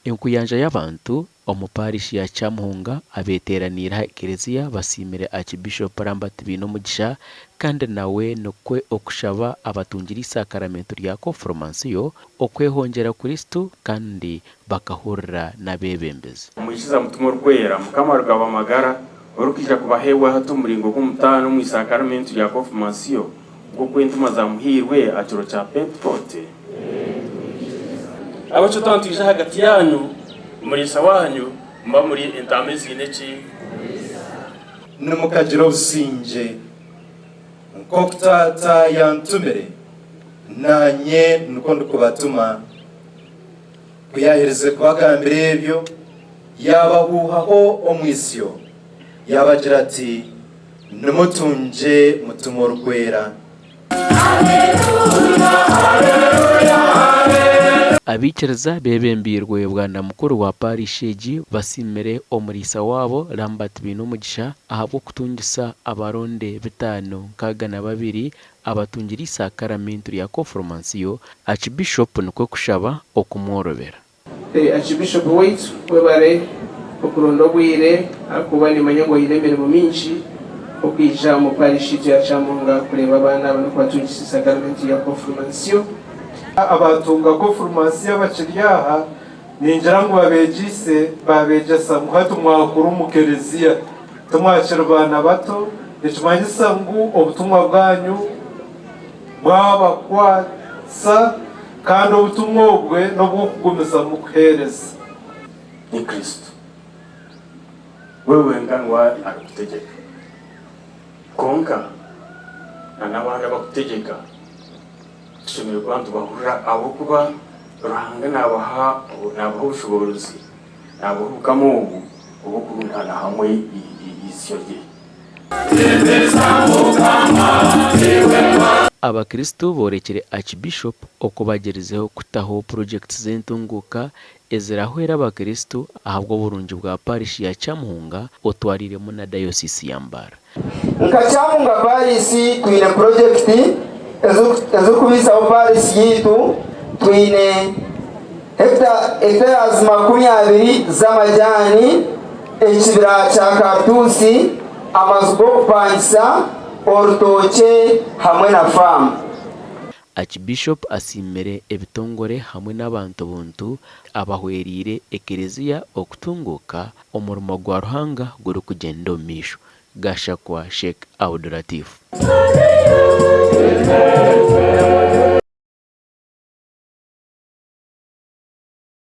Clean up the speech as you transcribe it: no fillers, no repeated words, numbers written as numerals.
Enkuyanja y'abantu omuparishi ya Kyamuhunga abeteranira ekereziya basimire Ageihangwe Lambert Binomugisha kandi nawe nokwe okushaba abatungire isakaramento rya konfirmasiyo okwehongera Kurisitu kandi bakahurira n'abebembezi. Umukiza mutumo rwera mukamaro gabamagara orukija kubahewa hato muringo g'umutano mu isakaramento rya konfirmasiyo bwo kwentuma za muhirwe akiro cha Pentecote. Abacho tantuje hagati yanyu muri sawanyu mba muri entamezi ineki n'umukagiro usinje nkokutata yantumire nanye nuko ndukubatuma kuyahereze kwagambira ebyo yabahuhaho omwisyo yabagira ati numutunje mutumo rwera. Abikereza bebembirwe bwana mukuru wa parisheji basimire omurisa wabo Lambert Binomugisha ahabwo kutungisa Abaronde 502 abatungire isakaramento rya konfirmasiyo Ageihangwe niko kushaba okumworobera. Ageihangwe waitu webare okurondobwire akubani manyango yiremere mu minshi okwija mu parisheji ya Kyamuhunga kureba abana bano kwatungisa isakaramento ya konfirmasiyo. Abatunga konfirmasiyo bakiryaha ninjira ngo babejesa muhatu mwakuru mu kereziya tumwakira abana bato ekimanyisa ngo obutumwa bwanyu bwabakwasa kandi obutumwa obwe nobwo kugumisa mu kuhereza ni Kristo. Wewe nganwa akutegeka konka na nabanga bakutegeka tushimire kwantu bahurira abo kuba ruhanga nabaha ubushobozi nabukamo ubu kurunana hamwe isyo rye. Abakristo borekere Ageihangwe okubagerizeho kutaho project zentunguka ezirahwera abakristo ahabwo burungi bwa parishi ya Kyamuhunga otwariremo na diocese ya Mbara. Nka Kyamuhunga parisi twine project ezukubisa parisi yitu twine hectares 20 z'amajyani ekibira cya Kartusi amazu go kupangisa orutoke hamwe na famu. Ageihangwe asimire ebitongore hamwe n'abantu buntu abahwerire ekereziya okutunguka omurimo gwa Ruhanga guri kugenda omisho. Gashakwa Sheikh Abdulatif.